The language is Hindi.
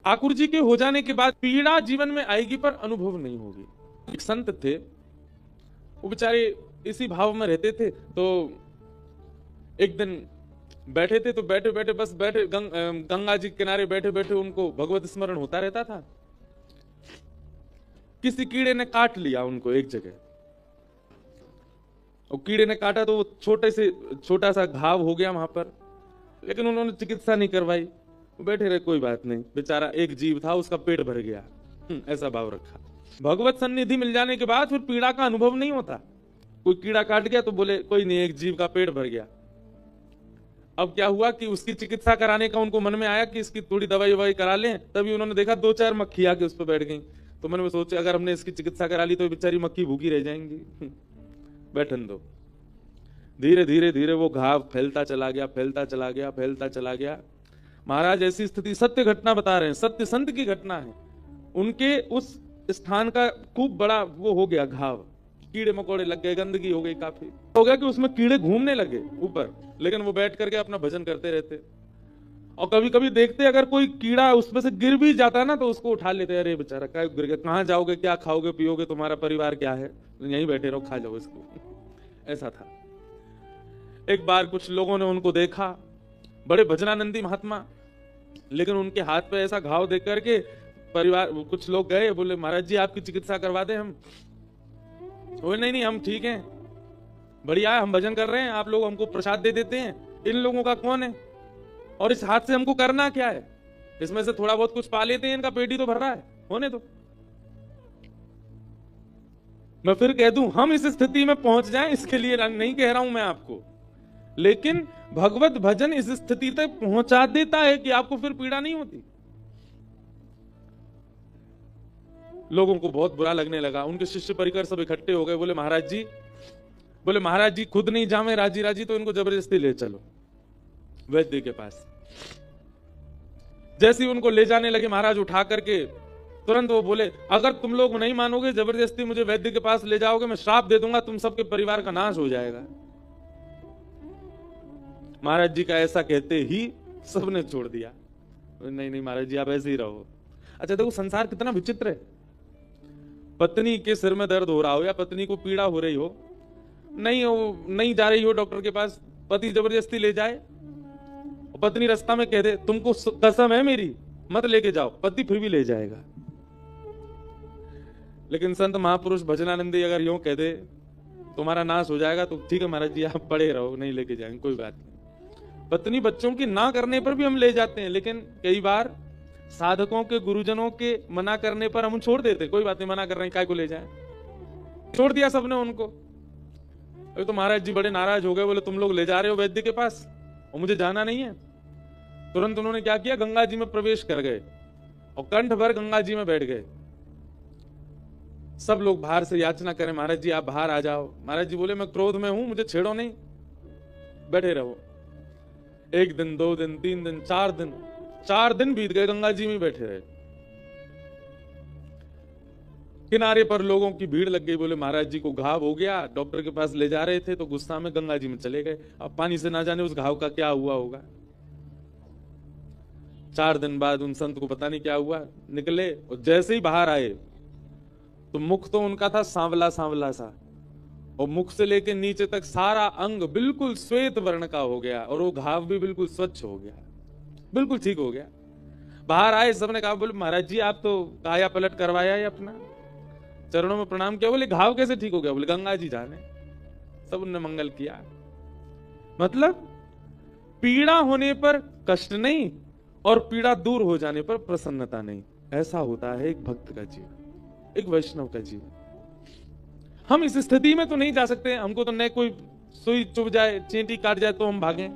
ठाकुर जी के हो जाने के बाद पीड़ा जीवन में आएगी पर अनुभव नहीं होगी। एक संत थे, वो बेचारे इसी भाव में रहते थे। तो एक दिन बैठे थे, तो बैठे बैठे बस बैठे गंगा जी के किनारे बैठे बैठे उनको भगवत स्मरण होता रहता था। किसी कीड़े ने काट लिया उनको एक जगह, और कीड़े ने काटा तो वो छोटा सा घाव हो गया वहां पर, लेकिन उन्होंने चिकित्सा नहीं करवाई। बैठे रहे, कोई बात नहीं, बेचारा एक जीव था, उसका पेट भर गया। ऐसा भाव रखा। भगवत सन्निधि मिल जाने के बाद फिर पीड़ा का अनुभव नहीं होता। कोई कीड़ा काट गया तो बोले कोई नहीं, एक जीव का पेट भर गया। अब क्या हुआ कि उसकी चिकित्सा कराने का उनको मन में आया कि इसकी थोड़ी दवाई ववाई करा लें। तभी उन्होंने देखा 2-4 मक्खी आके उस पर बैठ गई। तो मन में सोचे अगर हमने इसकी चिकित्सा करा ली तो बेचारी मक्खी भूखी रह जाएंगी, बैठन दो। धीरे धीरे धीरे वो घाव फैलता चला गया, फैलता चला गया, फैलता चला गया। महाराज ऐसी स्थिति, सत्य घटना बता रहे हैं, सत्य संत की घटना है। उनके उस स्थान का खूब बड़ा वो हो गया घाव, कीड़े मकोड़े लग गए, गंदगी हो गई, काफी हो गया कि उसमें कीड़े घूमने लगे ऊपर, लेकिन वो बैठ करके अपना भजन करते रहते। और कभी कभी देखते अगर कोई कीड़ा उसमें से गिर भी जाता ना तो उसको उठा लेते, अरे बेचारा क्या गिर गया, कहां जाओगे, क्या खाओगे पियोगे, तुम्हारा परिवार क्या है, यहीं बैठे रहो, खा जाओ इसको। ऐसा था। एक बार कुछ लोगों ने उनको देखा, बड़े भजनानंदी महात्मा, लेकिन उनके हाथ पे ऐसा घाव देख करके परिवार कुछ लोग गए, बोले महाराज जी आपकी चिकित्सा करवा दे हम। बोले नहीं नहीं हम ठीक हैं, बढ़िया है, हम भजन कर रहे हैं, आप लोग हमको प्रसाद दे देते हैं, इन लोगों का कौन है और इस हाथ से हमको करना क्या है, इसमें से थोड़ा बहुत कुछ पा लेते हैं, इनका पेट ही तो भर रहा है, होने दो। मैं फिर कह दूं हम इस स्थिति में पहुंच जाएं इसके लिए नहीं कह रहा हूं मैं आपको, लेकिन भगवत भजन इस स्थिति तक पहुंचा देता है कि आपको फिर पीड़ा नहीं होती। लोगों को बहुत बुरा लगने लगा। उनके शिष्य परिकर सब इकट्ठे हो गए, बोले महाराज जी खुद नहीं जामे राजी राजी तो इनको जबरदस्ती ले चलो वैद्य के पास। जैसे ही उनको ले जाने लगे महाराज उठा करके, तुरंत वो बोले अगर तुम लोग नहीं मानोगे, जबरदस्ती मुझे वैद्य के पास ले जाओगे, मैं श्राप दे दूंगा, तुम सबके परिवार का नाश हो जाएगा। महाराज जी का ऐसा कहते ही सबने छोड़ दिया, नहीं नहीं महाराज जी आप ऐसे ही रहो। अच्छा देखो संसार कितना विचित्र है। पत्नी के सिर में दर्द हो रहा हो या पत्नी को पीड़ा हो रही हो, नहीं जा रही हो डॉक्टर के पास, पति जबरदस्ती ले जाए, पत्नी रास्ता में कह दे तुमको कसम है मेरी मत लेके जाओ, पति फिर भी ले जाएगा। लेकिन संत महापुरुष भजनानंदी अगर यूं कह दे तुम्हारा नाश हो जाएगा तो ठीक है महाराज जी आप पड़े रहो, नहीं लेके जाएंगे, कोई बात नहीं। पत्नी बच्चों की ना करने पर भी हम ले जाते हैं, लेकिन कई बार साधकों के गुरुजनों के मना करने पर हम छोड़ देते, कोई बात नहीं मना कर रहे हैं, काय को ले जाए, छोड़ दिया सबने उनको। अभी तो महाराज जी बड़े नाराज हो गए, बोले तुम लोग ले जा रहे हो वैद्य के पास और मुझे जाना नहीं है। तुरंत उन्होंने क्या किया, गंगा जी में प्रवेश कर गए और कंठ भर गंगा जी में बैठ गए। सब लोग बाहर से याचना करें महाराज जी आप बाहर आ जाओ। महाराज जी बोले मैं क्रोध में हूं, मुझे छेड़ो नहीं, बैठे रहो। 1 दिन 2 दिन 3 दिन 4 दिन बीत गए, गंगा जी में बैठे रहे। किनारे पर लोगों की भीड़ लग गई, बोले महाराज जी को घाव हो गया, डॉक्टर के पास ले जा रहे थे तो गुस्सा में गंगा जी में चले गए, अब पानी से ना जाने उस घाव का क्या हुआ होगा। 4 दिन बाद उन संत को पता नहीं क्या हुआ, निकले और जैसे ही बाहर आए तो मुख तो उनका था सांवला सांवला सा, और मुख से लेके नीचे तक सारा अंग बिल्कुल श्वेत वर्ण का हो गया और वो घाव भी बिल्कुल स्वच्छ हो गया, बिल्कुल ठीक हो गया। बाहर आए, सबने कहा बोले महाराज जी आप तो काया पलट करवाया है अपना, चरणों में प्रणाम किया। बोले घाव कैसे ठीक हो गया, बोले गंगा जी जाने। सब उनने मंगल किया। मतलब पीड़ा होने पर कष्ट नहीं और पीड़ा दूर हो जाने पर प्रसन्नता नहीं। ऐसा होता है एक भक्त का जीवन, एक वैष्णव का जीवन। हम इस स्थिति में तो नहीं जा सकते, हमको तो न कोई सुई चुभ जाए, चींटी काट जाए तो हम भागें,